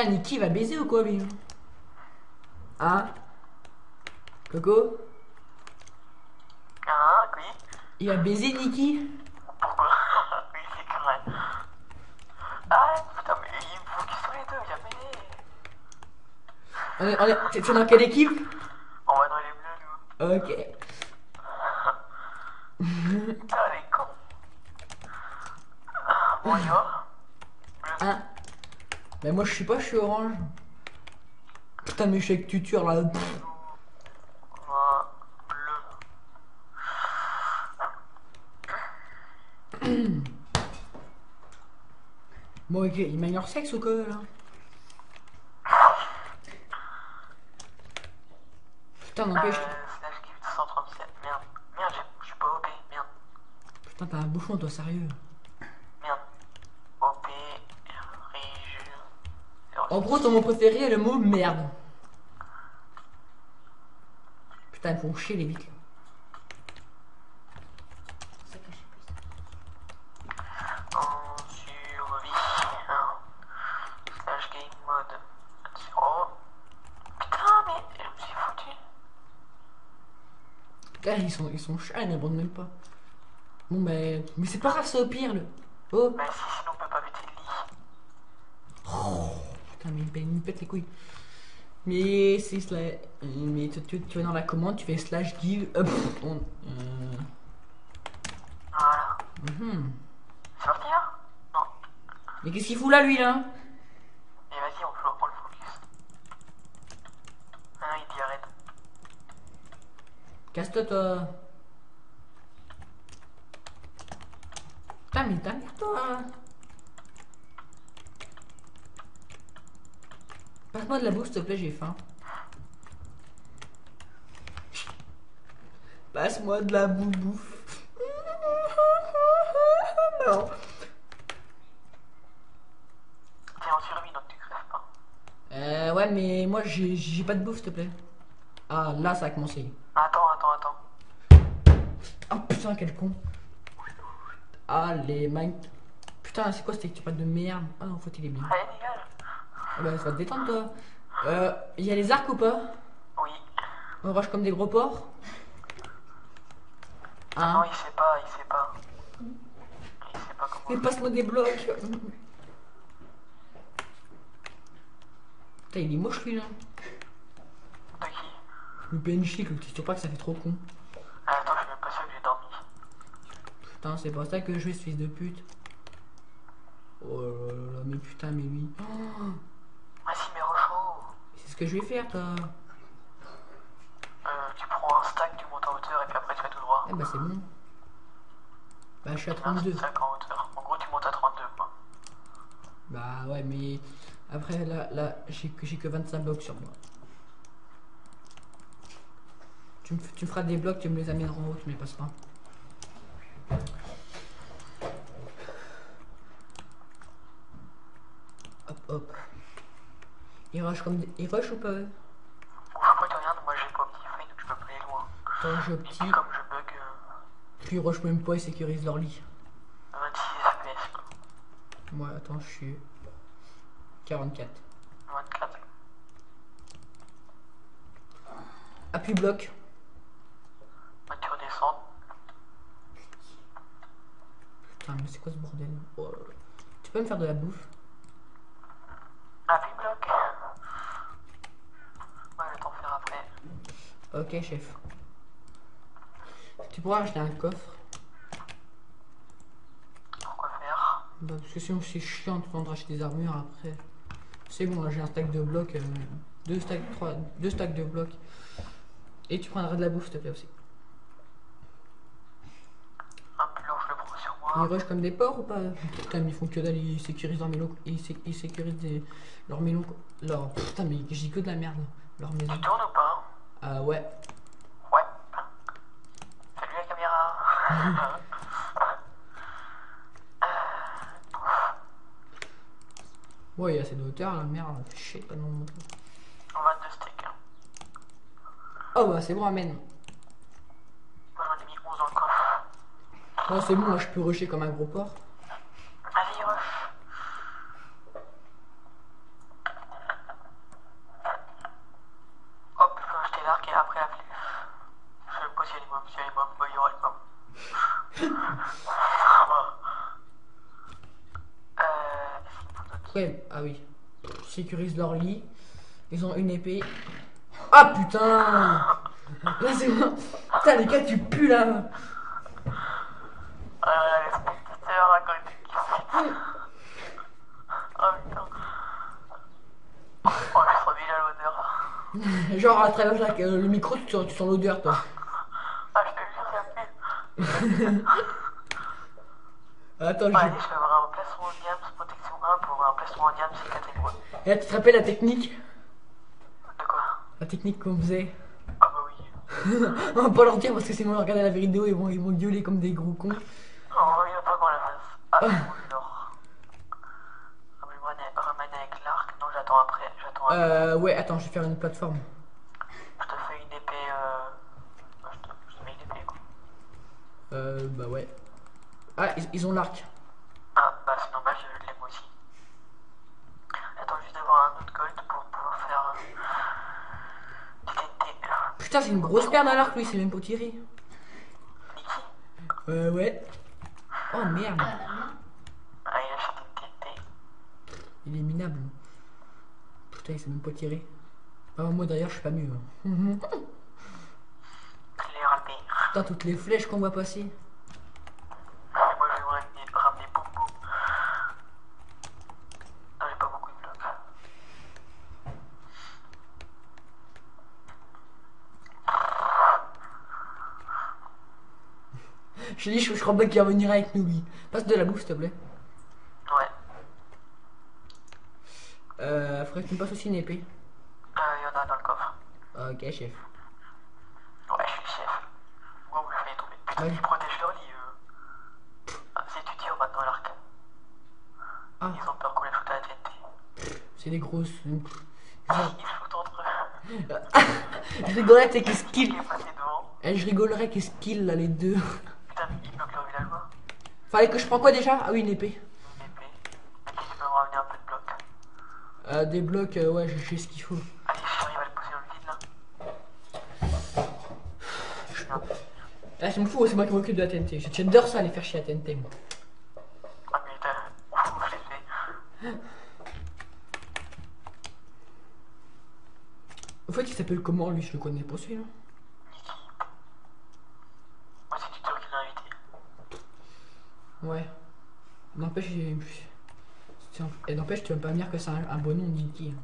Putain, Niki va baiser ou quoi, lui? Hein? Coco? Ah, oui. Il va baiser, Niki? Pourquoi? Oui, c'est correct. Ah, putain, mais il faut qu'ils soient les deux, jamais. C'est dans quelle équipe? On va dans les bleus, nous. Ok. Putain, les cons. Bon, il va? Hein? Mais moi, je suis pas, je suis orange. Putain, mais je suis avec tuture, là. Moi, bleu. Bon, ok, il mène leur sexe ou quoi, là? Putain, n'empêche. Slash gift 137. Merde. Merde, je suis pas OP. Merde. Putain, t'as un bouchon, toi, sérieux. Merde. OP. Rige. En gros, ton mot préféré est le mot merde. Putain, ils font chier les vitres, là. En survie. Slash game mode 0. Putain, mais je me suis foutu. Putain, ils sont chats, ils n'abandonnent même pas. Bon, mais c'est pas grave, c'est au pire, le. Oh! Bah, si, sinon on peut pas buter le lit. Oh, putain, mais il me pète les couilles. Mais c'est slash. Mais tu vas dans la commande, tu fais slash give. Voilà. C'est parti là? Non. Mais qu'est-ce qu'il fout là, lui, là? Et vas-y, on le focus. Ah, il dit arrête. Casse-toi, toi. Putain, mais ta mère, toi. Passe-moi de la bouffe, s'il te plaît, j'ai faim. Passe-moi de la bouffe. Non. T'es en survie donc tu crèves pas. Ouais, mais moi, j'ai pas de bouffe, s'il te plaît. Ah, là, ça a commencé. Attends. Oh putain, quel con. Ah, les mecs. Putain, c'est quoi cette pas de merde? Ah, en fait, il est bien. Allez, dégage. Ah bah, ça va te détendre, toi. Y a les arcs ou pas? Oui. On rush comme des gros porcs? Hein? Non, il sait pas. Il sait pas comment. Mais passe-moi des blocs. Putain, il est moche, lui, là. De qui? Le PNJ, le tu pas que ça fait trop con. Ah, attends, je suis même pas sûr que j'ai dormi. Putain, c'est pas ça que je fais, ce fils de pute. Oh là là, mais putain, mais lui. Oh, Vas-y, mais rechaud. c'est ce que je vais faire, toi. Tu prends un stack, tu montes en hauteur et puis après tu vas tout droit. Eh bah, c'est bon. Bah, je suis à Un 32. stack en hauteur. En gros, tu montes à 32 quoi. Bah, ouais, mais. Après, là, j'ai que 25 blocs sur moi. Tu me feras des blocs, tu me les amèneras en haut, tu me les passeras. Hop, hop. Il rush comme des... Il rush ou pas? Ouf, moi de rien, moi j'ai pas Optifine donc je peux pas aller loin. Attends, j'ai Et petit. puis comme je bug, Puis ils rush même pas, ils sécurisent leur lit. 26 FPS quoi. Moi, attends, je suis 44. 24. Appui bloc. Bah, tu redescends. Putain, mais c'est quoi ce bordel? Oh là là. Tu peux me faire de la bouffe? Appuie bloc. Ouais, je vais t'en faire après. Ok, chef. Tu pourras acheter un coffre. Pourquoi faire? Bah, parce que sinon c'est chiant tout le temps de racheter des armures après. C'est bon, là j'ai un stack de blocs. Deux stacks de blocs. Et tu prendras de la bouffe s'il te plaît aussi. Un planche le prends sur moi. Ils rushent comme des porcs ou pas? Putain, mais ils font que dalle, ils sécurisent leur maison. Ils sécurisent leur maison. Leur... Putain, mais j'ai que de la merde. Leur maison. Tu tournes ou pas? Ah ouais. Ouais. Salut la caméra. Ouais, il y a assez de hauteur la merde. Fait chier, pas de nom. 22 steaks. Oh bah c'est bon, amène. Moi j'en ai mis 11 dans le coffre. Oh, c'est bon, moi je peux rusher comme un gros porc. Vas-y, rush. Après, ah oui. Sécurise leur lit. Ils ont une épée. Ah putain! Là c'est moi. Putain les gars tu pues là. Les spectateurs à côté qui se... Oh putain. Oh, je sens déjà l'odeur. Genre à travers le micro tu sens l'odeur toi. Ah, je te jure, ça pue. Attends, Allez, je vais avoir un placement en diams, protection 1 pour un placement en diams, c'est catégorie. Et là, tu te rappelles la technique? De quoi? La technique qu'on faisait? Ah bah oui. On va pas leur dire parce que sinon, regarder la vidéo, ils vont gueuler comme des gros cons. Oh, il va pas qu'on la fasse. Ah, c'est bon, l'or. Ramène avec l'arc. Non, j'attends après. Ouais, attends, je vais faire une plateforme. Je te fais une épée, je te mets une épée, quoi. Bah ouais. Ah, ils ont l'arc. Ah, bah c'est normal, je l'aime aussi. Attends juste d'avoir un autre gold pour pouvoir faire du TNT. Putain, c'est une grosse merde à l'arc, lui, c'est même pas tiré. Niki. Ouais. Oh merde. Ah, il achète une TNT. Il est minable. Putain, il s'est même pas tiré. Ah, moi d'ailleurs, je suis pas mieux. Claire Albert. Putain, toutes les flèches qu'on voit passer. Moi je vais ramener beaucoup. Non, j'ai pas beaucoup de blocs. Je te dis, je crois pas qu'il va venir avec nous, lui. Passe de la bouffe, s'il te plaît. Ouais. Faudrait que tu me passes aussi une épée. Il y en a dans le coffre. Ok, chef. Ouais, je suis le chef. Wow, je vais tomber. Putain, Ouais. ils protègent leur lit, Ah, c'est du tir maintenant, l'arc. Ah, Ils ont peur qu'on les foute à la TNT. c'est des grosses. Ils se foutent entre eux. Je rigolerais avec les Qui skills. est passé devant? Je rigolerais avec les skills là, les deux. Putain, ils bloquent leur villageois. Fallait que je prends quoi déjà? Ah oui, une épée. Une épée. Ok, tu peux me ramener un peu de blocs. Des blocs, ouais, j'ai ce qu'il faut. Allez, j'arrive à le pousser dans le vide là. Non. Ah, je me fous, c'est moi qui m'occupe de la TNT. J'adore ça, aller faire chier la TNT, moi. Ah, mais t'as. Ouf, je l'ai fait. En fait, il s'appelle comment lui? Je le connais pas celui-là. Niki. Moi, c'est du tour qui l'a invité. Ouais. N'empêche, n'empêche, tu vas pas me dire que c'est un bon nom, Niki.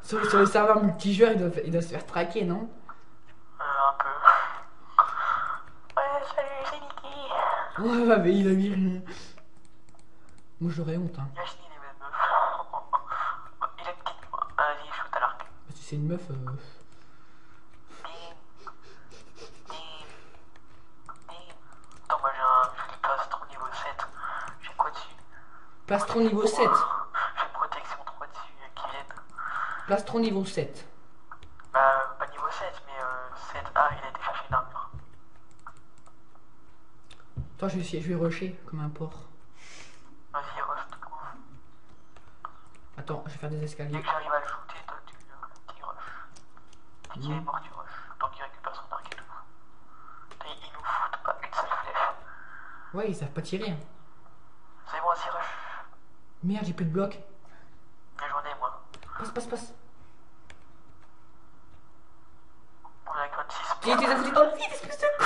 Sur le serveur multijoueur, il doit se faire traquer, non? Un peu. Ouais, salut, c'est Niki. Ouais, mais il a mis. Moi, j'aurais honte, hein. Il a fini les mêmes meufs. Il a une petite. Vas-y, shoot à l'arc. Si c'est une meuf. Dim. Attends, moi j'ai un plastron niveau 7. J'ai quoi dessus? Plastron niveau 7. J'ai protection 3 dessus qui viennent. Plastron niveau 7. Bah, pas niveau 7, mais 7A, il a été chercher une armure. Attends, je vais rusher comme un porc. Vas-y, rush tout coup. Attends, je vais faire des Dès escaliers. que j'arrive à le shooter, toi tu rush. Dès qu'il est mort, tu rush. Tant qu'il récupère son arc et tout. Putain, ils nous foutent pas une seule flèche. Ouais, ils savent pas tirer. Hein. C'est bon, vas-y, rush. Merde, j'ai plus de blocs. Bien journée, moi. Passe. On est avec 26. J'ai été foutu dans le vide, espèce de con.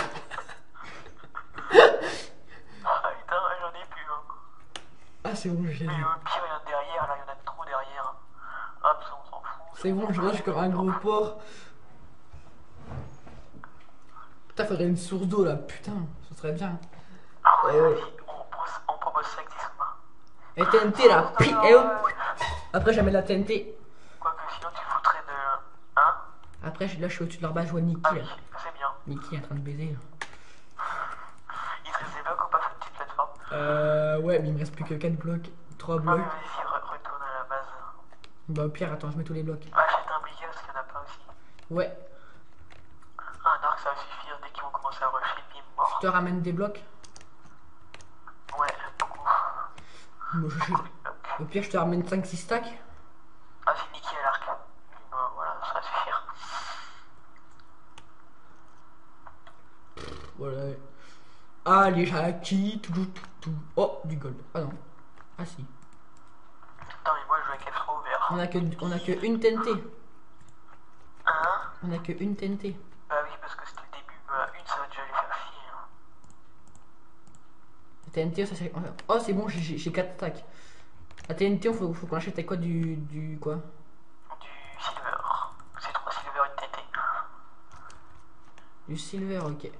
Ah putain, j'en ai plus. Hein. Ah, c'est bon, j'ai. Mais pire, il y en a derrière, là, il y en a trop derrière. Hop, ça, on s'en fout. C'est bon, je rush comme un gros porc. Putain, faudrait une source d'eau là, putain, ce serait bien. Ah ouais, vas-y, on propose ça avec des sous-marins. Et TNT là, et hop. Après, j'amène la TNT. Quoique, sinon, tu foutrais de. Hein? Après, là, je suis au-dessus de leur base, je vois Niki Ah là. oui, c'est bien. Niki est en train de baiser là. Il te reste des blocs ou pas, fait une petite plateforme? Ouais, mais il me reste plus que 4 blocs, 3 Ah, blocs. mais vas-y, retourne à la base. Bah, au pire, attends, je mets tous les blocs. Achète un briquet parce qu'il y en a pas aussi. Ouais, Un arc, ça va suffire dès qu'ils vont commencer à rusher, bim, mort. je te ramène des blocs. Ouais, beaucoup. Bon, au pire, je te ramène 5-6 stacks. Ah, c'est Niki à l'arc. Bon, voilà, ça va suffire. Voilà. Allez, Jackie, tout. Oh, du gold. Ah non. Ah si. avec F3 ouvert. On a que une TNT. Hein? On a que une TNT. Bah oui, parce que c'était le début. Bah, une, ça va déjà les faire chier. Hein. La TNT, ça c'est. Oh, c'est bon, j'ai 4 stacks. La TNT, faut qu'on achète avec quoi du quoi? Du silver. C'est 3 silver et une TNT. Du silver, ok.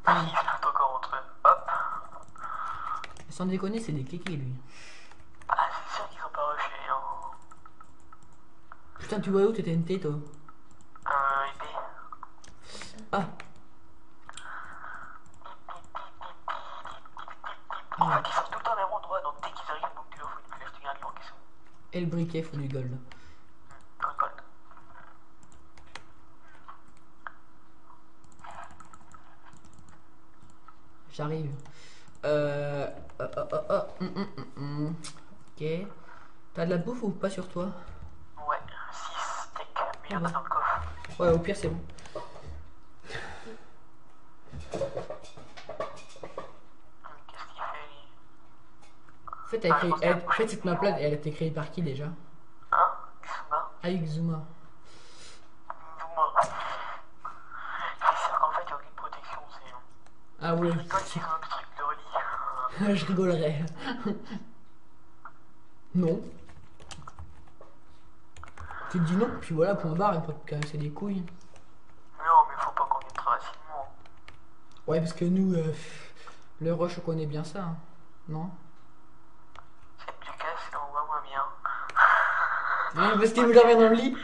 Ah, ils se foutent encore entre eux. Hop. Sans déconner, c'est des kékés lui. Ah, c'est sûr qu'ils ont pas rushé. Hein. Putain, tu vois où tes TNT toi? Épée. Ah. En fait, ils sont tout le temps au même endroit, donc dès qu'ils arrivent, donc tu leur fous une flèche, tu viens de l'encaisser. Et le briquet, faut du gold. Un gold. J'arrive. Ok. T'as de la bouffe ou pas sur toi? Ouais, 6 steaks, mais il y en Ah a bah. dans le coffre. Ouais, au pire, c'est bon. Qu'est-ce qu'il fait lui? En fait, en fait cette map-là, elle a été créée par qui déjà? Hein? Xuma? Avec Zuma. Zuma. C'est sûr qu'en fait, il n'y a aucune protection, c'est. Ah ouais. Je rigole s'ils ont obstrué leur lit. Je rigolerais. Non. Tu te dis non, puis voilà, point barre, il peut te casser les couilles. Non, mais faut pas qu'on vienne très facilement. Ouais, parce que nous, le rush, on connaît bien ça, hein. Non? C'est plus casse et on voit moins bien. Ouais, parce qu'il vous dormir dans le lit.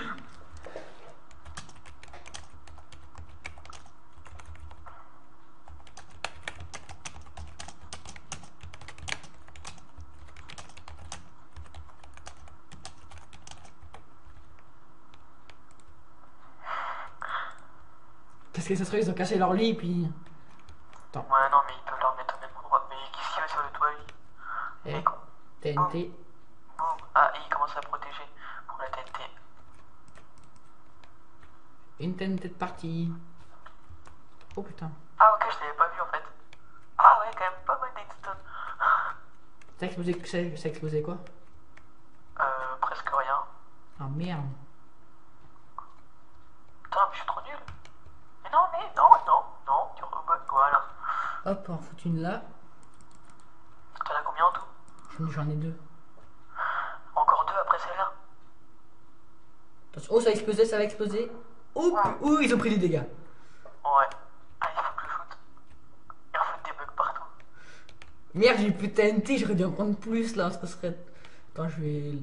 Parce que ça se trouve, ils ont cassé leur lit, puis... Attends. Ouais, non, mais ils peuvent leur mettre au même endroit. Mais qu'est-ce qu'il y a sur le toit, lui? Eh, TNT. Boum. Ah, et il commence à protéger pour la TNT. Une TNT de partie. Oh putain. Ah, ok, je l'avais pas vu en fait. Ah, ouais, quand même pas mal d'Edstone. Ça a explosé quoi? Presque rien. Ah merde. Putain, mais je suis trop nul. Mais non, non, tu rebats. Voilà. Hop, on fout une là. T'en as combien en tout? J'en ai 2. Encore 2 après celle-là. Attention. Oh, ça a explosé, ça va exploser. Oh, oh, ils ont pris des dégâts. Ouais. Ah, il faut que je shoot. Il faut des bugs partout. Merde, j'ai plus de TNT, j'aurais dû en prendre plus là, ça serait... Attends, je vais...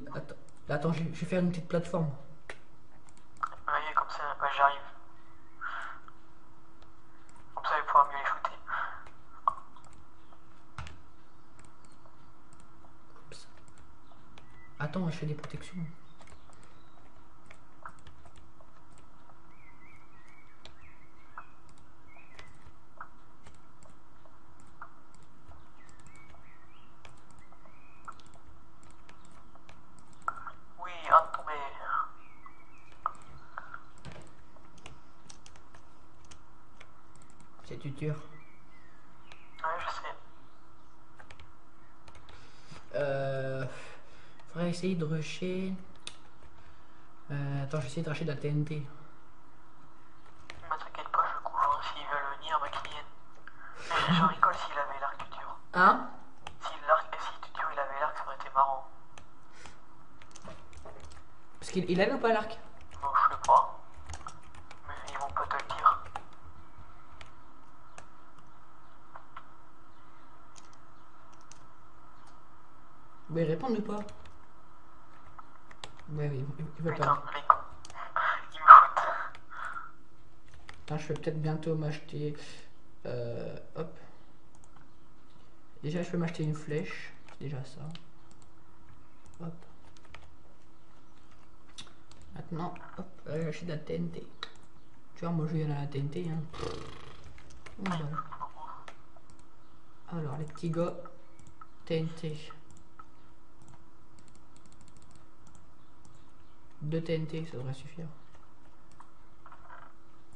Attends, je vais faire une petite plateforme. Ouais, comme ça, bah, j'arrive. Comme ça, il va pouvoir mieux les shooter. Oups. Attends, je fais des protections. Oui, un de tombé. C'est dur. Ouais, je sais. Faudrait essayer de rusher. Attends, je vais essayer de rusher de la TNT. Ne t'inquiète pas, je couvre. S'ils veulent venir, bah qu'ils viennent. Mais je rigole s'il avait l'arc du dur. Hein? Si du dur il avait l'arc, ça aurait été marrant. Parce qu'il avait ou pas l'arc? Bon, je sais pas. Mais ils vont pas te le dire. Vous pouvez répondre ou pas? Ouais, oui, il veut Putain, pas. les cons. Ils me foutent. Attends, je vais peut-être bientôt m'acheter... hop. Déjà, je peux m'acheter une flèche. C'est déjà ça. Hop. Maintenant, hop, j'achète de la TNT. Tu vois, moi je viens à la TNT. Hein. Voilà. Alors, les petits gars, TNT. 2 TNT, ça devrait suffire.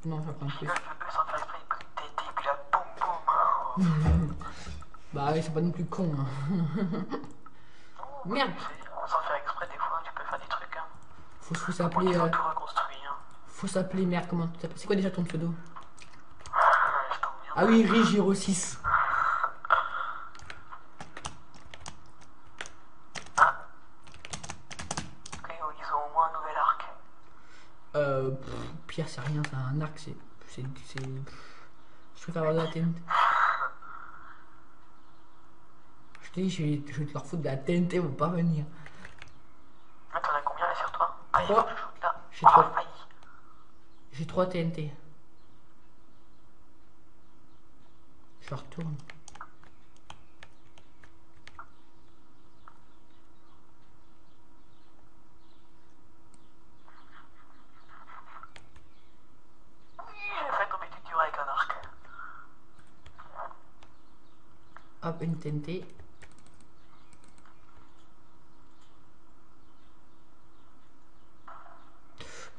Non, ça prend plus. Eux, sans faire exprès, ils prennent une TNT et puis là, boum boum. Bah, ils sont pas non plus cons. Hein. Merde. Faut Bon, s'appeler. il faut tout reconstruire. Faut s'appeler merde, comment tu t'appelles? C'est quoi déjà ton pseudo? Je t'emmerde. Ah oui, Rigiro 6. Ok, ils ont au moins un nouvel arc. Pire, c'est rien, c'est un arc, je préfère avoir de la TNT. Je te dis, je vais te leur foutre de la TNT, ils vont pas venir. Ah, t'en as combien là sur toi? Ah, il faut Trois. que je shoot là. J'ai trois. Aïe. J'ai 3 TNT. Je retourne. Oui, j'ai fait tomber du dur avec un arc. Hop, une TNT.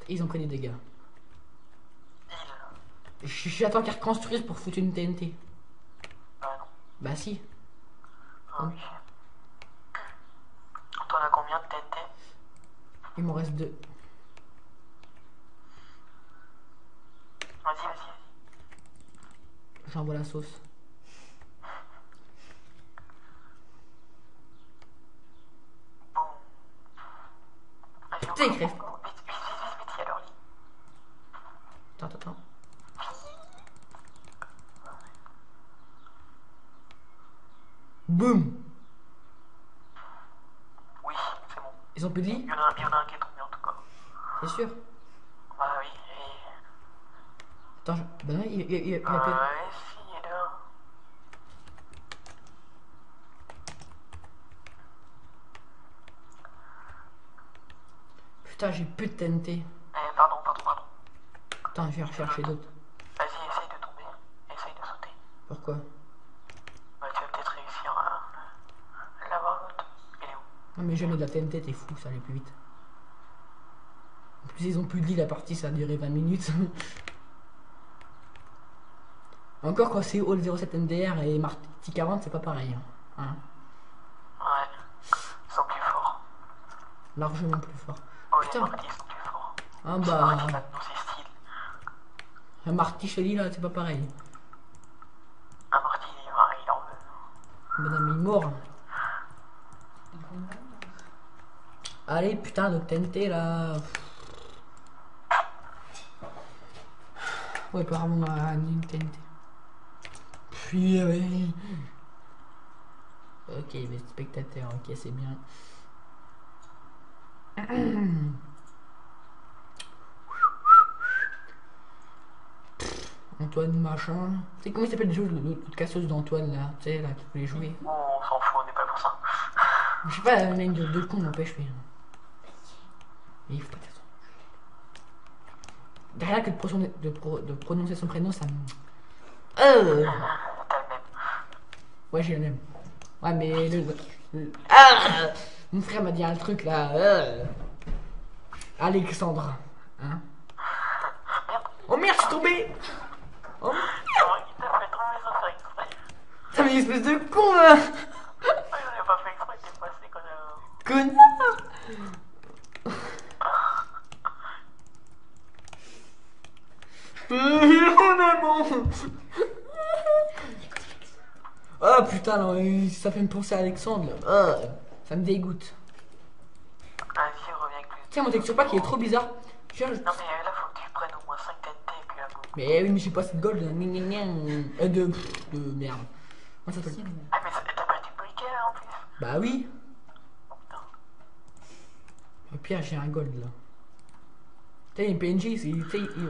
Ils ont pris des dégâts. J'attends qu'ils reconstruisent pour foutre une TNT. Ah non. Bah si. Ah oui. T'en as combien de TNT? Il m'en reste 2. Vas-y, vas-y. J'envoie la sauce. Boum. Vas-y, Putain, il crève. vite, vite, vite, vite, vite, il y a leur lit. Attends. Boum. Oui, c'est bon. Ils ont plus de lit? Il y en a un qui est tombé en tout cas. C'est sûr? Bah oui, et... Attends, bah non, il a plus... Ouais, si, il est là. Putain, j'ai plus de TNT. Pardon. Attends, je vais rechercher d'autres. Vas-y, essaye de tomber. Essaye de sauter. Pourquoi? Bah, tu vas peut-être réussir à l'avoir l'autre. Il est où? Non mais jamais de la TNT, t'es fou, ça allait plus vite. En plus ils ont plus de lit, la partie ça a duré 20 minutes. Encore quand c'est All 07 MDR et Marty 40 c'est pas pareil. Hein. Ouais. Ils sont plus forts. Largement plus fort. Oh, les Putain. Marty sont plus forts. Ah Marty, bah... maintenant, c'est style. Un Marty Shelly là c'est pas pareil. Un Marty, il en veut. Madame il est mort. Allez putain de TNT là. Ouais apparemment une TNT. Puis ouais. Ok les spectateurs, ok c'est bien. Antoine machin. Tu sais comment il s'appelle le jeu, l'autre casseuse d'Antoine là, tu sais là qui voulait jouer. Bon, on s'en fout, on n'est pas pour ça. Je sais pas, on a une de con n'empêche mais. Mais il faut pas faire ça. Rien que de prononcer son prénom ça me. T'as le même. Ouais j'ai le même. Ouais mais Ah mon frère m'a dit un truc là. Alexandre. Hein. Oh merde, je suis tombé. Oh merde. Il t'a fait tomber sans faire exprès. Putain mais espèce de con là. Il n'a pas fait exprès, t'es passé comme Connard. Maman. Oh putain non, ça fait me penser à Alexandre là. Ça me dégoûte. Vas-y, reviens avec plus. Tiens mon texture pack il est trop bizarre. Non mais là faut que tu prennes au moins 5 TNT et puis là go. Mais oui mais j'ai pas cette gold là. De merde. Comment ça s'appelle? Ah mais t'as pas du briquet là en plus. Bah oui. Oh putain. Au pire j'ai un gold là. Putain les PNJ,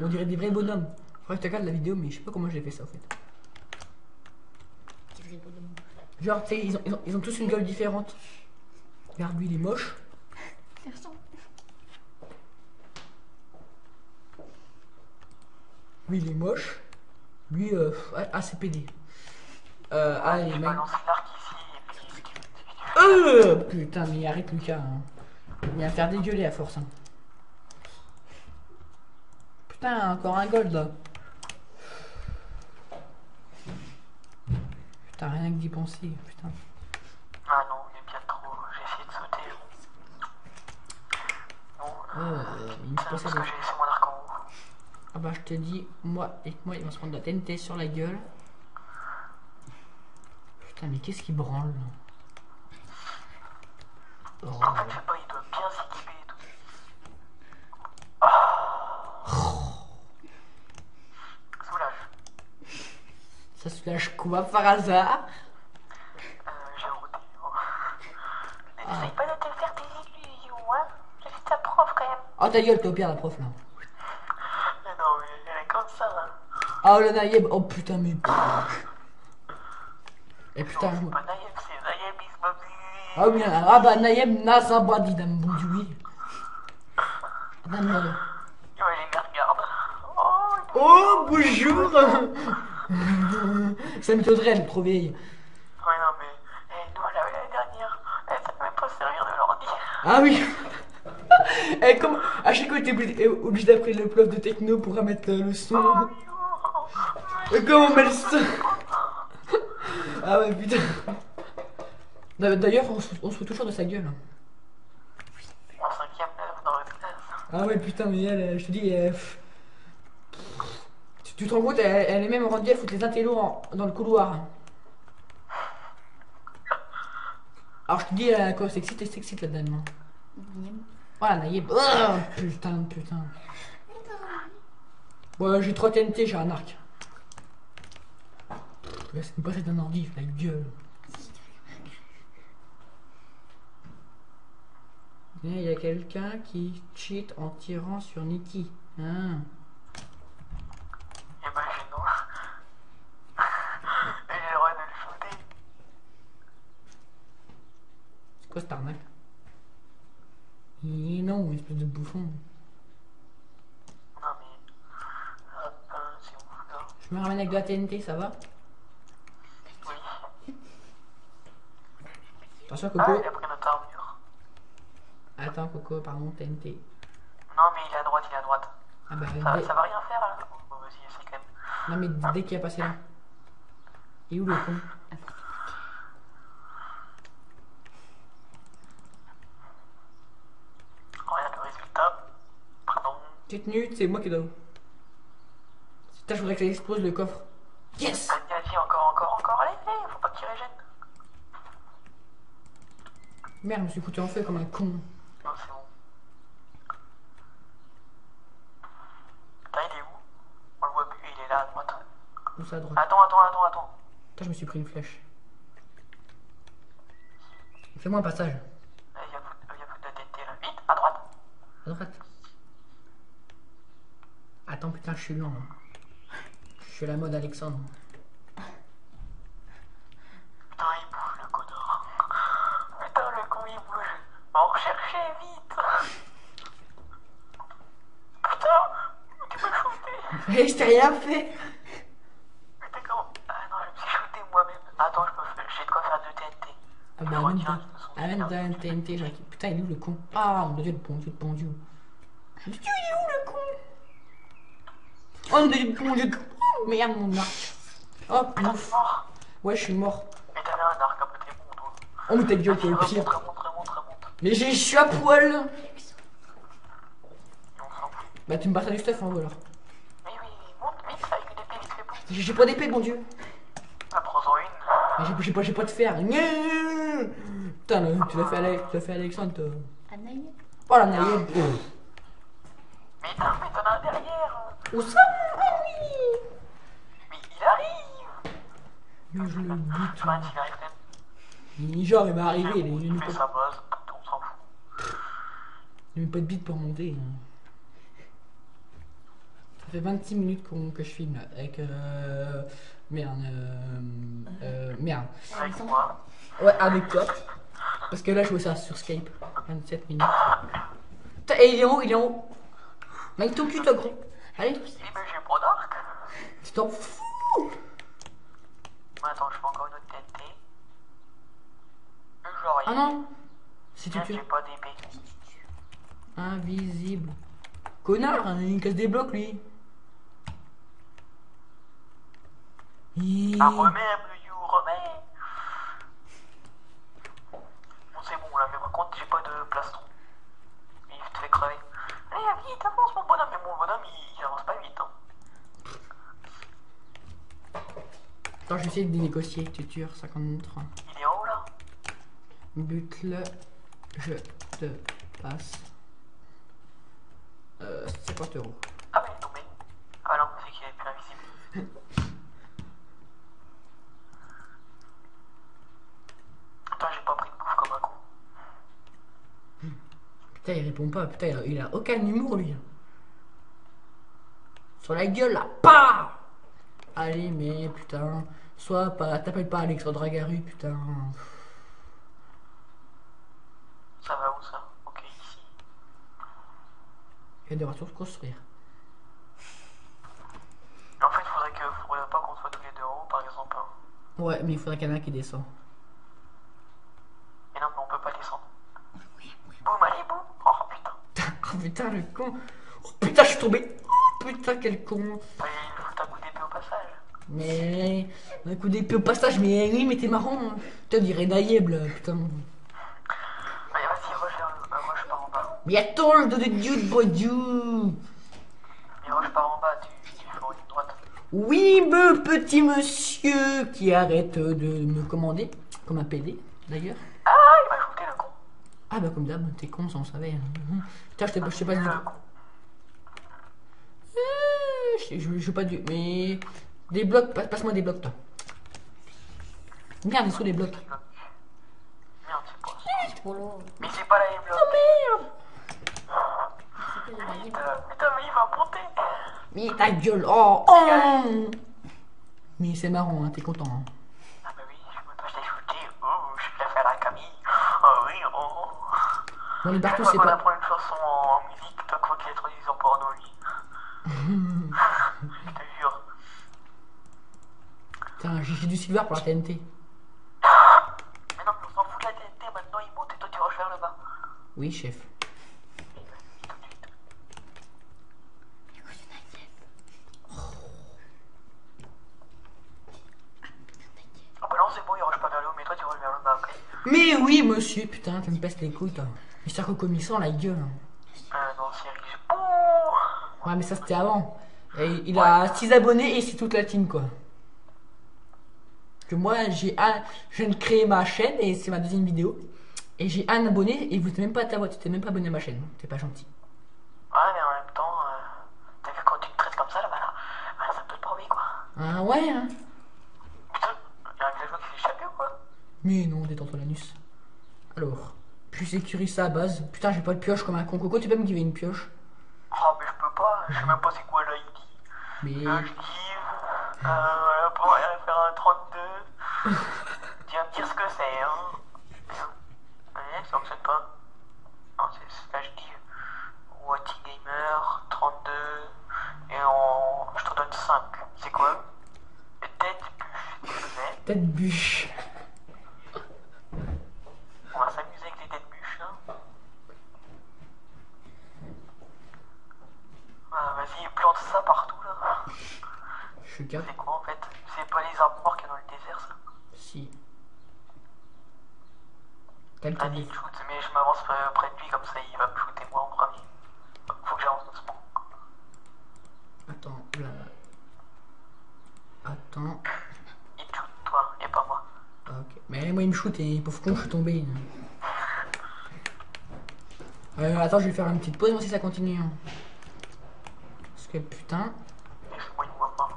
on dirait des vrais bonhommes. Faudrait que tu regardes la vidéo mais je sais pas comment j'ai fait ça en fait. Genre tu sais ils ont tous une gueule différente. Regarde lui il est moche. Lui il est moche. Lui ACPD. Allez Je mec. balance l'arc ici et puis... Putain mais arrête Lucas hein. Il va faire dégueuler à force hein. Putain encore un gold là. Putain rien que d'y penser putain. Ah non, il est bien trop. J'ai essayé de sauter. Bon. quoi ça Parce que déjà? j'ai laissé mon arc en haut. Ah bah je te dis, moi, il va se prendre de la TNT sur la gueule. Putain, mais qu'est-ce qui branle là? Oh. En fait, je sais pas, il doit bien s'équiper et tout. Soulage. Ça soulage quoi par hasard? J'ai roté. N'essaye pas de te faire des illusions, hein. Je suis ta prof quand même. Oh ta gueule, t'es au pire la prof là. Mais non, mais elle est comme ça, hein. Oh le Naïeb, oh putain mais... Et putain, Non, c'est pas Naïeb, c'est Naïeb Isbabzi. ah oui, ah bah Naïeb Nazabadi dame bon oui. Dame... Imagine, il regarde. Oh bonjour. Ça m'étonnerait, elle est trop vieille. Ouais, non, mais nous, on l'avait l'année dernière. Elle savait même pas servir de l'ordi. Ah oui. Et comme à chaque fois, t'es obligé d'appeler le prof de techno pour remettre le son. Et comment on met le son? Ah ouais, putain. D'ailleurs, on se fout toujours de sa gueule. En 5ème œuvre dans le classe. Ah ouais, putain, mais elle, je te dis, tu te rends compte, elle est même rendue à foutre les intellos dans le couloir. Alors je te dis, quoi, c'est excite la dame. Voilà, Naïeb. Oh, putain, putain. Bon, j'ai 3 TNT, j'ai un arc. C'est pas c'est un ordi, la gueule. Il y a quelqu'un qui cheat en tirant sur Nikki. Hein. Imaginons. J'ai le droit de le shooter. C'est quoi cette arnaque? Non, espèce de bouffon. Non, mais. C'est ouf, là. Je me ramène avec de la TNT, ça va? Oui. Attention, Ah, Coco. il a pris notre armure. Attends, Coco, pardon, TNT. Non, mais il est à droite, il est à droite. Ah bah, Ça va rien faire, là. Bon, vas-y, essaye quand même. non, mais dès qu'il a passé là. Et où le con? Regarde le résultat. Pardon. Petite minute, c'est moi qui dois. Putain, je voudrais que ça explose le coffre. Yes! Vas-y, encore. Allez, faut pas qu'il régène. Merde, je me suis foutu en feu comme un con. Non, c'est bon. Putain, il est où? On le voit plus, il est là à droite. Où ça à droite? Attends. Putain, je me suis pris une flèche. Fais-moi un passage. Il y a plus de TNT là. Vite, à droite. À droite. Attends, putain, je suis lent. Hein. Je suis à la mode Alexandre. Putain, il bouge le connard. Putain, le con il bouge. On recherchait vite. Putain, tu peux shooter. Mais je t'ai rien fait! Putain, comment? Ah non, je me suis shooté moi-même. Attends, j'ai de quoi faire 2 TNT. Ah bah, amène un TNT, Jacques. Putain, il est où le con? Ah, mon dieu, le bon Dieu, le bon Dieu. Mon Dieu, il est où le con? Oh, mon Dieu, le bon Dieu. Oh, merde, mon arc. Oh, pouf. Mort. Ouais, je suis mort. Mais t'avais un arc un peu t'es bon, toi. Oh, mais ta gueule, t'es le Vas-y, pire. remonte. Mais je suis à poil. On s'en fout. Bah, tu me passes du stuff, hein, ou alors? Mais oui, monte vite avec une épée vite fait pour. J'ai pas d'épée, mon Dieu. Ah, prends-en une. Mais j'ai pas de fer. Putain, là, tu l'as fait Alexandre, toi. Oh, la Naïeb. Mais t'en as un derrière. Où ça? Ah oui. Mais il arrive. Mais je le bute. Enfin, il arrive quand même. Genre, il va arriver, il Il est fait sa base, on s'en fout. il met pas de bite pour monter. Hein. Ça fait 26 minutes que je filme là, avec merde. Merde. Avec moi. Ouais, avec toi. Parce que là, je vois ça sur Skype. 27 minutes. Putain, et il est en haut, Mec, ton cul, toi, gros. Allez, Mais j'ai pas d'arc. tu t'en fous. Attends, je fais encore une autre TNT. Genre, Ah non. Si tu j'ai pas d'épée. Invisible. Connard, hein, il casse des blocs, lui. Ah, remets, Bleu, remets. Bon, c'est bon là, mais par contre, j'ai pas de plastron. Il te fait crever. Allez, vite, avance mon bonhomme. Mais mon bonhomme, il avance pas vite. Hein. Attends, je vais essayer de négocier. Tu tures 50 francs. Il est en haut là. Bute-le. Je te passe. 50 euros. Ah mais il est tombé. Ah non, c'est qu'il est plus invisible. Attends, j'ai pas pris de bouffe comme un con. Putain, il répond pas. Putain, il a aucun humour, lui. Sur la gueule, là. Pah. Allez, mais putain. Soit pas. T'appelles pas Alexandre Agaru, putain. Ça va où ça? Ok, ici. Il y a des voitures se construire. En fait, faudrait pas qu'on soit tous les deux en haut, par exemple. Hein. Ouais, mais il faudrait qu'il y en ait un qui descend. Et non, mais on peut pas descendre. Boum, allez, boum. Oh putain. Oh putain, le con. Oh putain, je suis tombé. Oh putain, quel con. Bah, il faut un coup d'épée au passage. Mais. Un coup d'épée au passage, mais oui, mais t'es marrant. Hein. Putain, on dirait Naïeb, là, putain. Allez, vas-y, rush par en bas. Mais attends, le dos de Dieu de Boidieu. Et rush par en bas, tu fais en ligne droite. Oui, me petit monsieur qui arrête de me commander, comme un PD d'ailleurs. Ah, il m'a shooté le con. Ah bah comme d'hab, t'es con, ça on savait. Putain, je sais pas du tout. Le con. Je joue pas du... Mais... Des blocs, passe-moi des blocs toi. Merde, sous les blocs. Merde, c'est pas ça. C'est trop long. Mais c'est pas la bloc. Oh merde. C'est que les Putain, mais il va monter. Mais ta gueule, oh. Mais c'est marrant, hein, t'es content. Hein. Ah bah oui, je l'ai shooté. Oh, je l'ai fait à la Camille. Oh oui, oh. Bon, les partout, Chaque c'est fois qu'on pas... apprend une chanson en musique, toi, quoi qu'il ait traduit en porno, lui. Je te jure. Putain, j'ai du silver pour la TNT. Mais non, mais on s'en fout de la TNT, maintenant il monte et toi tu rushes vers le bas. Oui, chef. Ah bah non, c'est bon, il rush pas vers le haut, mais toi tu rushes vers le bas, ok. Mais oui, monsieur, putain, tu me passes les couilles, toi. Mais c'est reconnaissant, la gueule. Non, c'est riche. Bouh. Ouais, mais ça c'était avant. Et il a 6 abonnés et c'est toute la team, quoi. Que moi, je viens de créer ma chaîne et c'est ma deuxième vidéo. Et j'ai un abonné et vous n'êtes même pas tu t'es même pas abonné à ma chaîne. T'es pas gentil. Ouais, mais en même temps, t'as vu quand tu te traites comme ça, là, bah, ça peut te promet, quoi. Ah ouais, hein. Putain, y'a un villageois qui s'est échappé ou quoi? Mais non, détends-toi l'anus. Alors, je sécurise ça à base. Putain, j'ai pas de pioche comme un con. Coco, tu peux me give une pioche? Oh, mais je peux pas, je sais même pas c'est quoi là, il dit. Mais... Je give, voilà, pour aller faire un 32. Tu vas me dire ce que c'est, hein. Ouais, ça fonctionne pas. Non, c'est slash give. Watty Gamer, 32. Et je te donne 5. C'est quoi? Tête bûche, s'il te plaît. Tête bûche. On va s'amuser avec les têtes bûches, hein. Ah, vas-y, plante ça partout, là. Je suis cap. C'est quoi, en fait? C'est pas les arbres morts qu'il y a dans le désert, ça? Si. T'as le T'as dit shoot, mais je m'avance près de lui, comme ça il va me shooter moi en premier. Faut que j'avance doucement. Attends, là. Attends. Il te shoot, toi, et pas moi. Ah, ok. Mais moi, il me shoot et pauvre con, je suis tombé. Attends, je vais faire une petite pause, moi, si ça continue. Hein. Parce que putain. Laisse-moi, il me voit pas.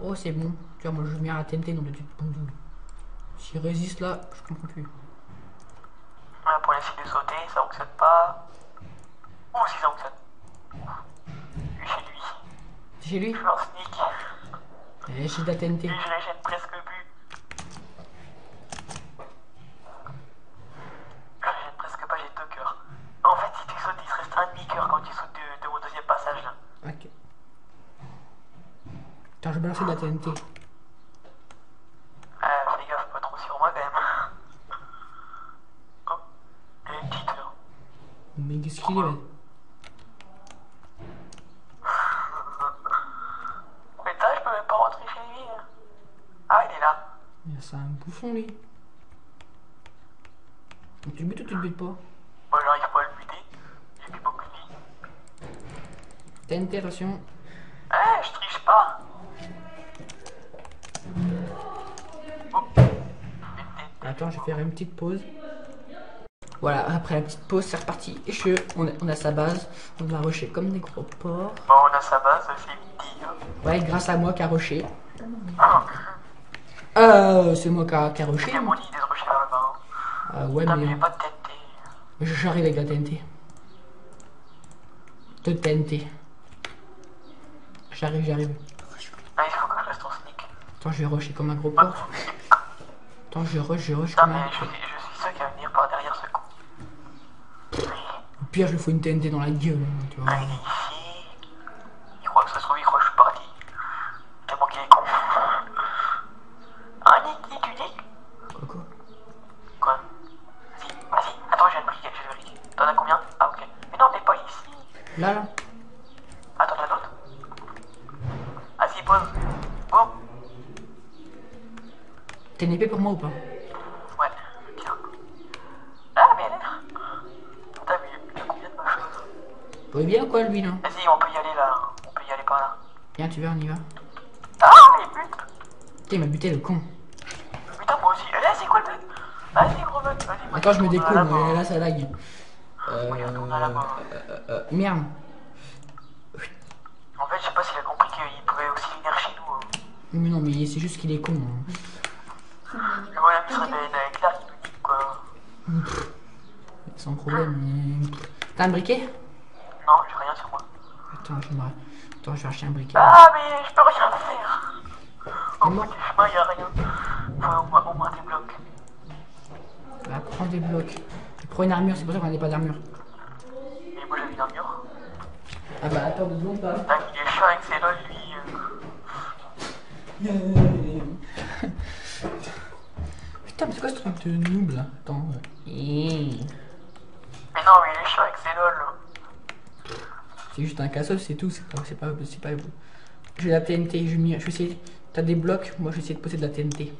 Oh, c'est bon. Tu vois, moi, je mets à la TNT, non, de toute bonjour. S'il résiste là, je comprends plus. Voilà, pour essayer de sauter, ça fonctionne pas. Oh, si ça fonctionne. Je suis chez lui. C'est chez lui? Je fais un sneak. J'ai de la TNT. Lui, je régène presque le but. Je régène presque pas, j'ai 2 cœurs. En fait, si tu sautes, il se reste un demi-cœur quand tu sautes de mon deuxième passage là. Ok. Putain, je vais balancer de la TNT. Fais gaffe, pas trop sur moi quand même. Oh, il y a une petite heure. Mais qu'est-ce qu'il est, ouais. Mais ça, je peux même pas rentrer chez lui. Hein. Ah, il est là. C'est un bouffon, lui. Tu le butes ou tu le butes pas? Moi, j'arrive pas à le buter. J'ai plus beaucoup de vie. TNT, attention. Eh, je triche pas. Attends, je vais faire une petite pause. Voilà, après la petite pause, c'est reparti. On a sa base. On va rusher comme des gros porcs. Bon, on a sa base, c'est midi. Ouais, grâce à moi qu'a rushé. C'est moi qu'a rushé. C'est mon idée de rusher vers le bas. Ouais, Putain, mais mais j'ai pas de TNT. j'arrive avec la TNT. De TNT. J'arrive. Ah, il faut que je reste en sneak. Attends, je vais rusher comme un gros porc. Attends, je rush Putain, comme mais un... je suis sûr qu'il va venir par derrière ce con. Au pire, je lui fous une TNT dans la gueule, hein, tu vois. Ah, il est ici. Il croit que ça se trouve, il croit que je suis parti. Tellement qu'il est con. Ah, Nick, tu dis Quoi quoi? Vas-y, attends, j'ai le briquet, T'en as combien? Ah, ok. Mais non, t'es pas ici. Là. Attends, t'as d'autres? Vas-y, pose. Bon. T'as une épée pour moi ou pas? Ouais, tiens. Ah, mais elle est là. T'as vu, il y a combien de ma chose? Il est bien quoi, lui, là? Vas-y, on peut y aller là. On peut y aller par là. Viens, tu veux, on y va. Ah, il bute. Putain, il m'a buté, le con. Putain, moi aussi. Eh, c'est quoi le mec? Vas-y, gros mec, vas-y. Attends, je me retourne à découvre, la main. là, ça lag. Moi, je retourne à la main. Merde. En fait, je sais pas s'il a compris qu'il pouvait aussi venir chez nous. Mais non, mais c'est juste qu'il est con. Hein. Mais voilà, il se réveille avec l'air qui nous dit quoi. Sans problème. Mais... T'as un briquet? Non, j'ai rien sur moi. Attends, je vais acheter un briquet. Ah, mais je peux rien faire. Au Comment? bout du chemin, y a rien. Faut au moins des blocs. Bah, prends des blocs. Prends une armure, c'est pour ça qu'on n'a pas d'armure. Mais moi, j'avais une armure. Ah bah, attends 2 secondes, pas. Putain, il est chiant avec ses lol, lui. Putain, mais c'est quoi ce truc de noob là? Attends. Mais non, mais il est chiant avec ses lol. C'est juste un casseau, c'est tout. C'est pas. J'ai la TNT, je vais essayer. T'as des blocs, moi je vais essayer de poser de la TNT.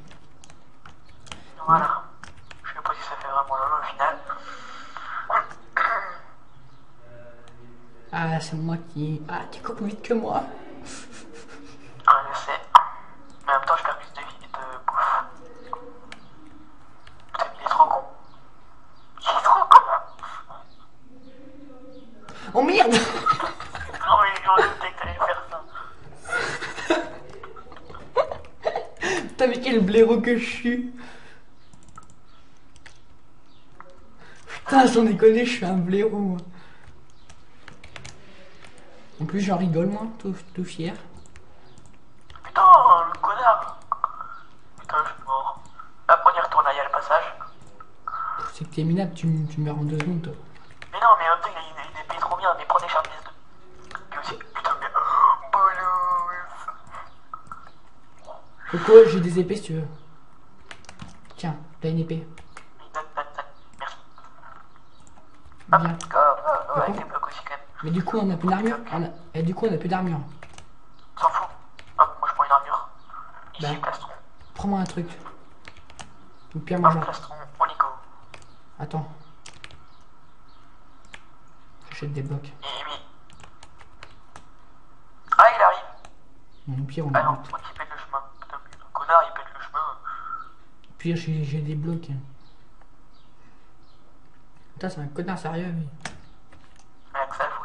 Voilà. Je sais pas si ça fait vraiment lol au final. Ah, c'est moi qui. Ah, tu cours plus vite que moi. Ah, je sais. Mais en même temps, je perds plus de vie et de bouffe. Putain, il est trop con. Il est trop con. Oh merde! Non, mais j'en doutais que t'allais faire ça. Putain, mais quel blaireau que je suis! Putain, sans déconner, je suis un blaireau, moi. En plus, j'en rigole, moi, tout fier. Putain, le connard. Putain, je suis mort. Après, on y retourne, il y a le passage. C'est que t'es minable, tu meurs en 2 secondes, toi. Mais non, mais en même temps, il a une épée trop bien, mais prends des charmes de. Puis aussi, putain, mais. Bolos. Coco, j'ai des épées si tu veux. Tiens, t'as une épée. Merci. Bien. Hop, avec des blocs aussi, quand même. Mais du coup, on a plus d'armure. Et du coup, on a plus d'armure. S'en fout. Hop, moi je prends une armure. Ici, Bah. plastron. Prends-moi un truc. Ou pire, moi, Hop, j'en... plastron, on y go. Attends. J'achète des blocs. Et oui. Ah, il arrive. Au pire, on Ah non, bute. faut qu'il pète le chemin. Putain, mais le connard, il pète le chemin. Au pire, j'ai des blocs. Putain, c'est un connard sérieux, lui. Mais que ça le fout.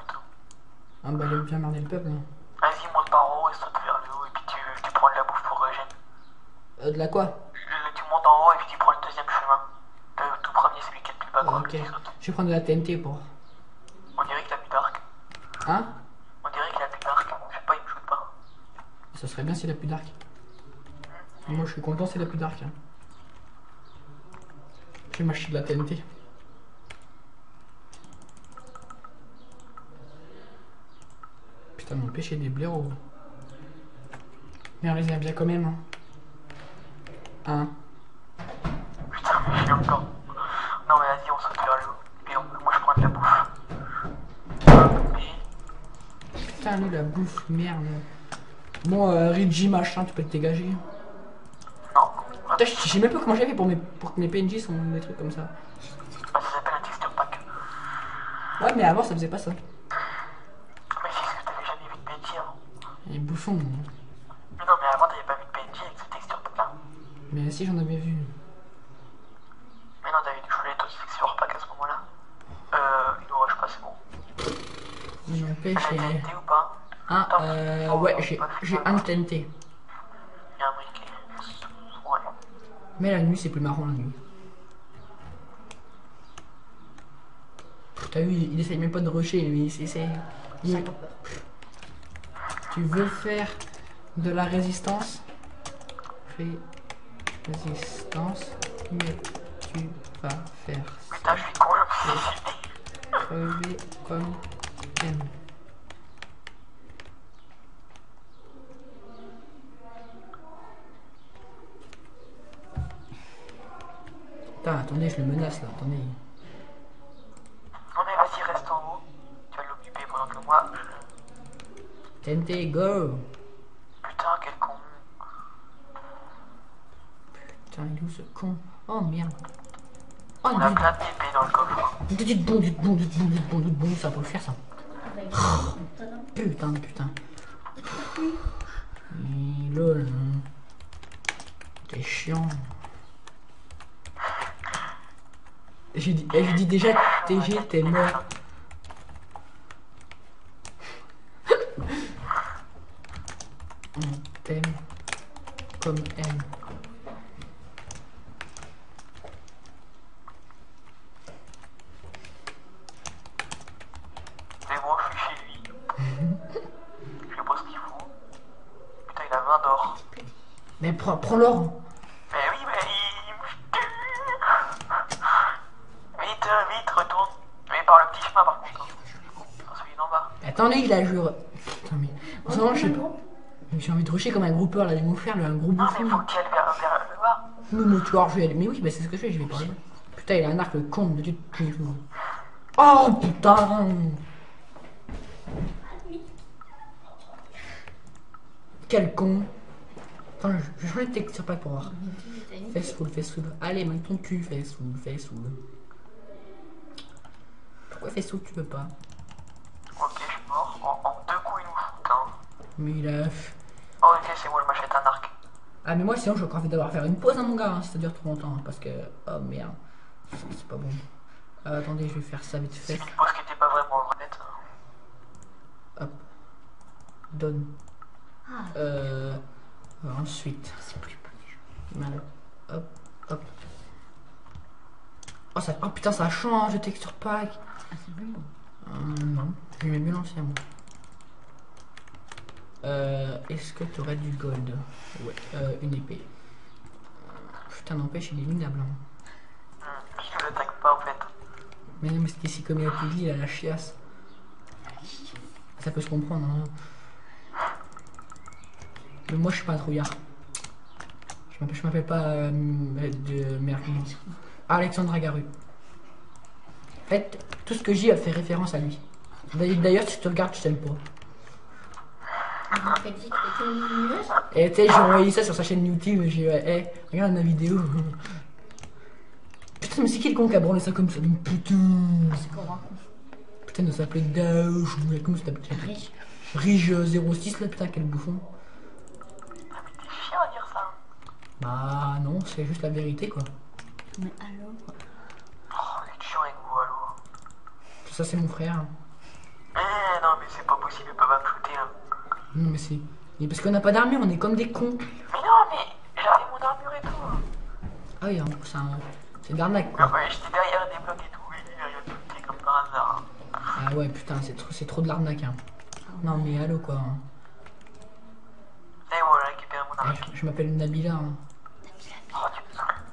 Ah bah, il aime bien merder le peuple. Hein. Vas-y, monte par en haut et saute vers le haut. Et puis tu prends de la bouffe pour Eugène. De la quoi? Tu montes en haut et puis tu prends le deuxième chemin. Le tout premier, celui qui est le plus bas. quoi, Ok. tu sautes. Je vais prendre de la TNT pour... On dirait qu'il a plus d'arc. Hein? On dirait qu'il a plus d'arc. Je sais pas, il me shoot pas. Ça serait bien s'il a plus d'arc. Moi, je suis content s'il a plus d'arc. Hein. Je vais m'acheter de la TNT. Putain, mon péché des blaireaux. Mais on les aime bien quand même. Hein. Putain, mais je suis encore. Non, mais vas-y, on saute vers le haut. Et moi, je prends de la bouffe. Hop, et. Putain, lui, la bouffe, merde. Bon, Reggie, machin, tu peux te dégager. Non. Putain, je sais même pas comment j'ai fait pour que mes PNJ sont des trucs comme ça. Bah, ça s'appelle un texture pack. Ouais, mais avant, ça faisait pas ça. Mais c'est ce que t'avais jamais Quel bouffon. Mais non, mais avant, t'avais pas vu de PNJ avec cette texture là. Mais si, j'en avais vu. Mais non, t'avais dû jouer les autres texture pack à ce moment-là. Il nous rush pas, c'est bon. Il n'empêche, T'as j'ai... TNT ou pas? Ah, ouais, j'ai un TNT. Il y a un briquet. Ouais. Mais la nuit, c'est plus marrant la nuit. T'as vu, il essaye même pas de rusher, mais c'est... Tu veux faire de la résistance? Fais résistance, mais tu vas faire Putain, je suis con, je me suis dit. crever comme M. Putain, attendez, je le menace là, attendez. Non mais vas-y, reste en haut. Tu vas l'occuper pendant que moi... TNT, go! Putain, quel con. Putain, il est où ce con? Oh merde. Oh, On a plein de TP dans le coffre. du bon, ça peut le faire ça. Avec Putain, putain. Lol. T'es chiant. Je dis déjà, TG, t'es mort. On t'aime comme elle. C'est bon, je suis chez lui. Je sais pas ce qu'il fout. Putain, il a 20 d'or. Mais prends l'or. Mais oui, mais il me tue. Vite, retourne. Mais par le petit chemin, par contre. Par celui d'en bas. Attendez, il a jure. Putain, mais. En ce moment, je sais pas. J'ai envie de rusher comme un groupeur là, de vous faire un gros Non, bouffon. mais faut qu'il aille vers le bas. Non, mais tu vois, je vais aller. Mais oui, bah, c'est ce que je fais, je vais parler. Putain, il a un arc le con de tout. Oh putain! Quel con! Attends, je vais changer de texture pack pour voir. Fast-food. Allez, mets ton cul, fast-food. Pourquoi fast-food tu peux pas? Ok, je suis mort. En 2 coups, il nous fout, hein. Mais il a. Oh, ok, c'est bon, je m'achète un arc. Ah, mais moi, sinon, je crois devoir faire une pause à mon gars, hein, si ça dure trop longtemps. Parce que. Oh merde. C'est pas bon. Attendez, je vais faire ça vite fait. C'est une pause qui était pas vraiment honnête. Hop. Donne. Ah, Ensuite. c'est plus bon. Voilà. Hop. Oh, ça... oh putain, ça change de texture pack. Ah, c'est plus bon. Non, je vais mieux l'ancien moi. Est-ce que tu aurais du gold? Ouais, une épée. Putain, n'empêche, il est minable. Hein. Je l'attaque pas en fait. Mais non, mais c'est ici comme il a tout dit, il a la chiasse. Ça peut se comprendre. Hein. Mais moi, je suis pas un trouillard. Je m'appelle pas de merde. Alexandre Agaru. En fait, tout ce que j'ai a fait référence à lui. D'ailleurs, si tu te regardes, je t'aime pas. T'as dit que t'étais une lumineuse? Et tu sais, j'ai envoyé ça sur sa chaîne YouTube. J'ai hey, regarde ma vidéo. Putain, mais c'est qui le con qui a branlé ça comme ça? Putain. C'est qu'on raconte. Putain, de s'appeler Daosh. Comment ça s'appelle? Riche. Rige 06 là, putain, quel bouffon. Ah, mais t'es chiant à dire ça. Bah non, c'est juste la vérité quoi. Mais alors? Oh, il est chiant avec vous, allô. Ça, c'est mon frère. Eh non, mais c'est pas possible, il peut pas me shooter là. Non, mais c'est. Mais parce qu'on n'a pas d'armure, on est comme des cons. Mais non, mais j'avais mon armure et tout. Ah oui, c'est de l'arnaque quoi. Ah ouais, j'étais derrière des blocs et tout, et il a shooté comme par hasard. Ah ouais, putain, c'est trop de l'arnaque. Hein. Non, mais allô quoi. Hein. C'est bon, j'ai récupéré mon Eh, arc. je m'appelle Nabila. Hein. Oh, tu me saoules.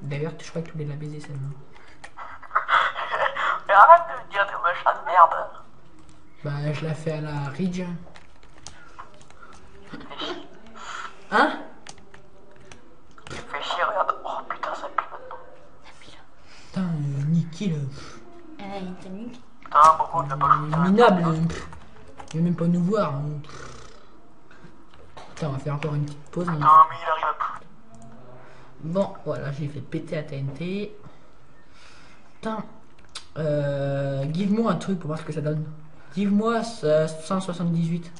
D'ailleurs, je crois que tu voulais la baiser celle-là. Mais arrête de me dire des machins de merde. Bah, je la fais à la Ridge. Fais chier. Hein? Fais chier, regarde. Oh putain, ça pue maintenant. Putain, Niki là. Il t'a mis. Putain, pourquoi on l'a pas shooté? Minable. Il va même pas nous voir. Hein. Putain, on va faire encore une petite pause. Hein. Putain, mais il arrive à plus. Bon, voilà, j'ai fait péter la TNT. Putain. Give-moi un truc pour voir ce que ça donne. Give-moi 178.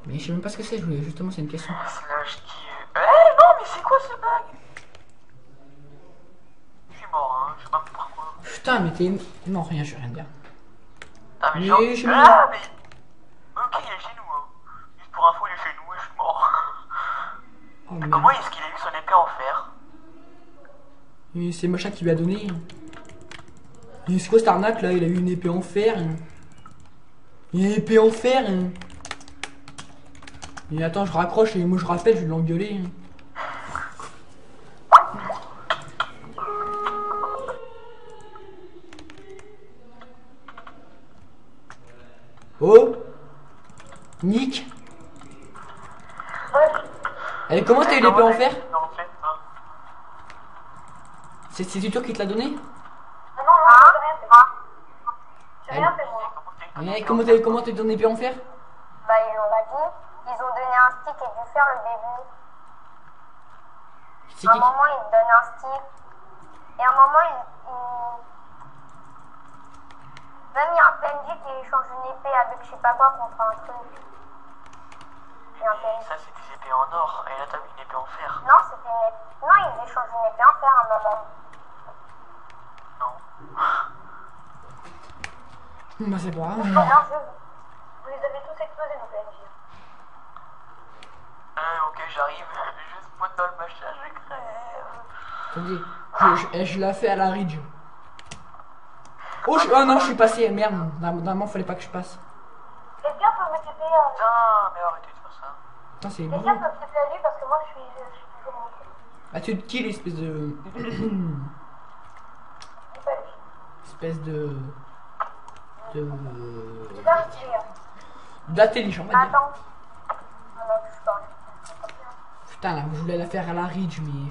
Mais je sais même pas ce que c'est, justement, c'est une question. Slash qui... non, mais c'est quoi ce bug? Je suis mort, hein, je sais pas pourquoi. Putain, mais t'es. Non, rien, je vais rien dire. Ah, mais Mais genre... je me- Ah, mais... Ok, il est chez nous, hein. Juste pour info, il est chez nous et je suis mort. Oh merde. Comment est-ce qu'il a eu son épée en fer? Et c'est machin qui lui a donné. Et c'est quoi cette arnaque là? Il a eu une épée en fer. Une épée en fer. Et attends, je raccroche et moi je rappelle, je vais l'engueuler. Oh Nick. Et comment t'as eu l'épée en fer? En fait, hein. C'est toi qui te l'a donné? Ah non, non, c'est rien, c'est moi. J'ai rien fait moi. Mais comment t'as eu ton épée en fer? Bah, ils l'ont pas dit. Ils ont donné un stick et du fer le début. C'est À un qui? moment, ils te donnent un stick. Et à un moment, même il y a un PNJ qui échange une épée avec je sais pas quoi contre un truc. Il y a un PNJ. Ça, c'est des épées en or. Et là, t'as mis une épée en fer. Non, c'était une épée. Non, ils échangent une épée en fer à un moment. Non. Bah c'est pas grave. Non, vous les avez tous explosés, nos PNJ. Ok, j'arrive. Juste moi dans le machin, je crève. Attendez, je la fais à la ridge. Oh, oh non, je suis passé, merde. Normalement, fallait pas que je passe. Quelqu'un peut me TP Putain, mais arrêtez de faire ça. Putain, c'est Quelqu'un bon. peut me TP à lui parce que moi je suis toujours monté. Ah, tu te kills, espèce de. espèce de. D'intelligent, on va dire. Attends. Ah non, je suis pas. Putain, là, je voulais la faire à la ridge, mais.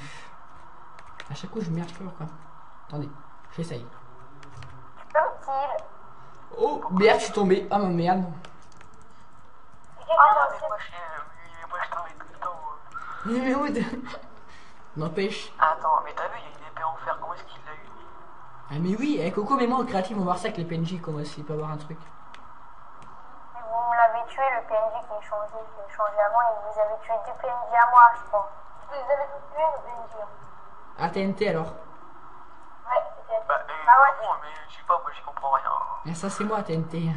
À chaque coup, je merde toujours, quoi. Attendez, j'essaye. Tu peux me kill. Oh, merde, je suis tombé. Ah, ma merde. Quelqu'un Ah, peut mais moi, je travaille tout le temps. Mais où de- N'empêche. Attends, mais t'as vu, il y a une épée en fer. Comment est-ce qu'il l'a eu? Ah, mais oui, Coco, mais moi, au créatif, on va voir ça avec les PNJ, comment s'il peut avoir un truc. Mais vous me l'avez tué, le PNJ qui est changé avant, et vous avez tué deux PNJ à moi, je crois. Vous les avez tous tués, nos PNJ. Ah, TNT alors. Ouais, c'était. Bah, Ah ouais. comment? Mais je sais pas, moi, j'y comprends rien. Ah, ça, c'est moi, TNT.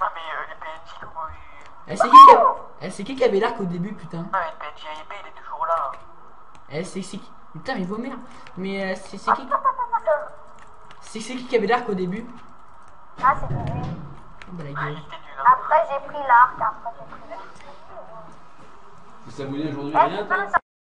Ah, mais les PNJ, comment ils... C'est qui qui avait l'arc au début, putain? Ah, mais le PNJ à épée, il est toujours là. C'est qui? Putain, mais vomir. Mais c'est qui? C'est qui avait l'arc au début? Ah, c'était lui. Oh, bah la Il gueule. était nul, hein. Après, j'ai pris l'arc, après, j'ai pris l'arc. Vous s'abonnez aujourd'hui Eh, rien, tu peux toi me